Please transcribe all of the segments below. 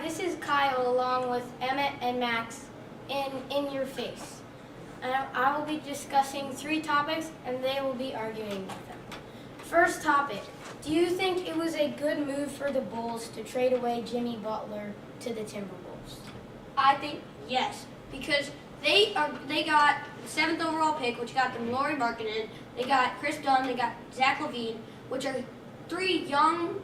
this is Kyle along with Emmett and Max in Your Face. And I will be discussing 3 topics and they will be arguing with them. First topic, do you think it was a good move for the Bulls to trade away Jimmy Butler to the Timberwolves? I think yes, because they got the 7th overall pick, which got them Lauri Markkanen. They got Chris Dunn. They got Zach LaVine, which are 3 young.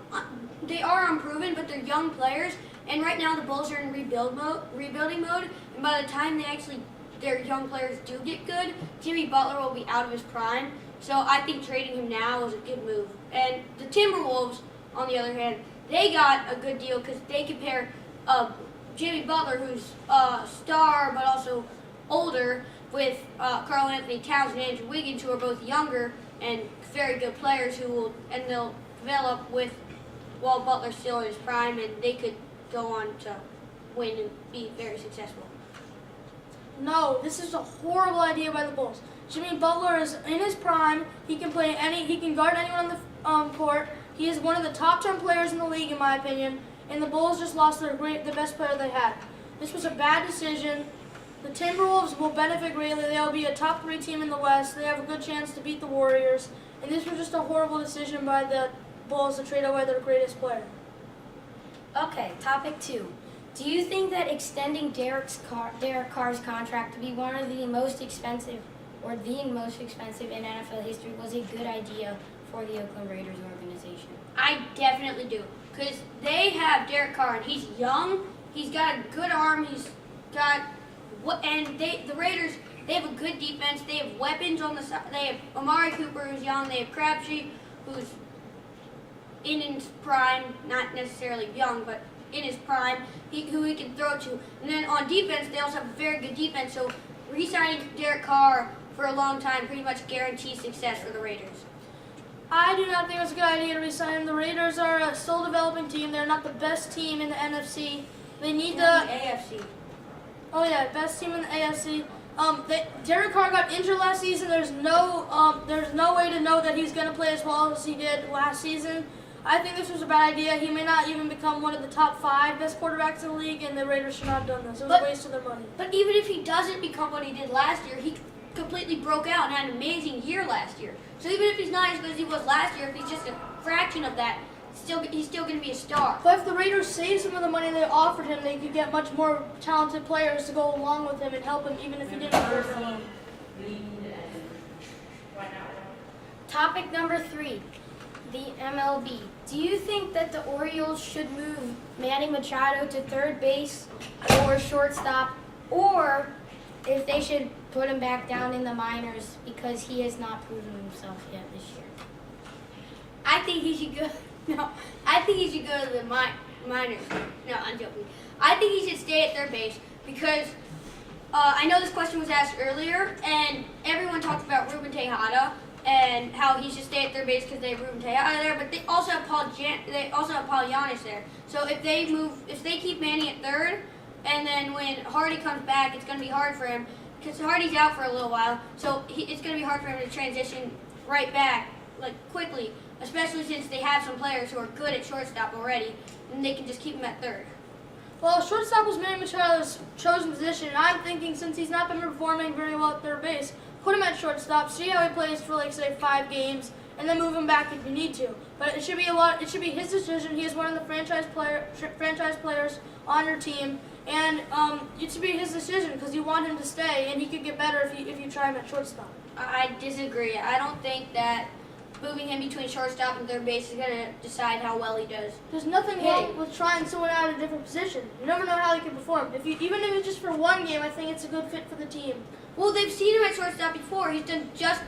They are unproven, but they're young players. And right now the Bulls are in rebuilding mode. And by the time their young players do get good, Jimmy Butler will be out of his prime. So I think trading him now was a good move. And the Timberwolves, on the other hand, they got a good deal because they could pair Jimmy Butler, who's a star but also older, with Karl Anthony Towns and Andrew Wiggins, who are both younger and very good players they'll develop while Butler's still in his prime, and they could go on to win and be very successful. No, this is a horrible idea by the Bulls. Jimmy Butler is in his prime. He can guard anyone on the court. He is one of the top 10 players in the league, in my opinion. And the Bulls just lost the best player they had. This was a bad decision. The Timberwolves will benefit greatly. They'll be a top 3 team in the West. They have a good chance to beat the Warriors. And this was just a horrible decision by the Bulls to trade away their greatest player. Okay, topic 2. Do you think that extending Derek Carr's contract to be one of the most expensive or the most expensive in NFL history was a good idea for the Oakland Raiders organization? I definitely do, because they have Derek Carr, and he's young. He's got a good arm. The Raiders, they have a good defense. They have weapons on the side. They have Amari Cooper, who's young. They have Crabtree, who's in his prime, not necessarily young, but in his prime, who he can throw to. And then on defense, they also have a very good defense. So re-signing Derek Carr for a long time pretty much guarantees success for the Raiders. I do not think it's a good idea to resign him. The Raiders are a still developing team. They're not the best team in the NFC. They need the AFC. Oh yeah, best team in the AFC. Derek Carr got injured last season. There's no way to know that he's going to play as well as he did last season. I think this was a bad idea. He may not even become one of the top 5 best quarterbacks in the league, and the Raiders should not have done this. It was a waste of their money. But even if he doesn't become what he did last year, he completely broke out and had an amazing year last year. So even if he's not as good as he was last year, if he's just a fraction of that, he's still going to be a star. But if the Raiders save some of the money they offered him, they could get much more talented players to go along with him and help him, even if he didn't perform. Topic number 3, the MLB. Do you think that the Orioles should move Manny Machado to third base or shortstop, or if they should put him back down in the minors because he has not proven himself yet this year? I think he should go. No, I think he should go to the minors. No, I'm joking. I think he should stay at third base because I know this question was asked earlier, and everyone talks about Ruben Tejada and how he should stay at third base because they have Ruben Tejada there, but they also have Paul Giannis there. So if they keep Manny at third, and then when Hardy comes back, it's going to be hard for him because Hardy's out for a little while. So it's going to be hard for him to transition right back quickly, especially since they have some players who are good at shortstop already, and they can just keep him at third. Well, shortstop was Manny Machado's chosen position, and I'm thinking since he's not been performing very well at third base, put him at shortstop, see how he plays for say 5 games, and then move him back if you need to. But it should be his decision. He is one of the franchise players on your team, and it should be his decision because you want him to stay, and he could get better if you try him at shortstop. I disagree. I don't think that moving him between shortstop and third base is going to decide how well he does. There's nothing wrong with trying someone out of a different position. You never know how he can perform. Even if it's just for 1 game, I think it's a good fit for the team. Well, they've seen him at shortstop before. He did just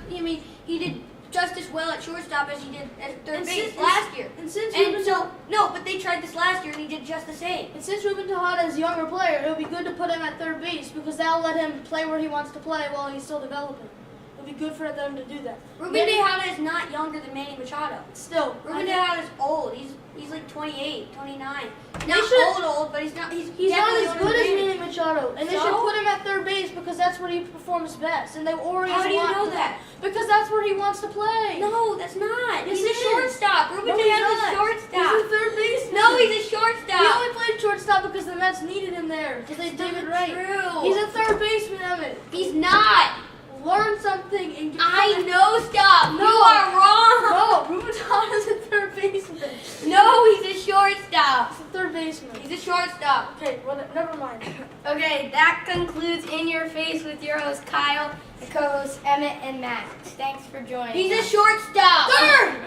as well at shortstop as he did at third base last year. But they tried this last year and he did just the same. And since Ruben Tejada is a younger player, it would be good to put him at third base because that'll let him play where he wants to play while he's still developing. It would be good for them to do that. Ruben Tejada is not younger than Manny Machado. Still, Ruben Tejada is old. He's like 28, 29. Not old, but he's not as good as Manny Machado. And they should put him at third base because that's where he performs best. And they already How do you know that? Because that's where he wants to play. No, that's not. Yes, He's a shortstop. Ruben Tejada's a shortstop. He's a third baseman. No, he's a shortstop. He only played shortstop because Mets needed him there because they David not Wright. true. He's a third baseman, Emmett. He's not. Learn something and get I know stuff. No. You are wrong. No, Ruben Tejada is a third baseman. No, he's a shortstop. He's a third baseman. He's a shortstop. Okay, well, never mind. Okay, that concludes In Your Face with your host Kyle, the co-hosts Emmett and Max. Thanks for joining. He's a us. shortstop. Third!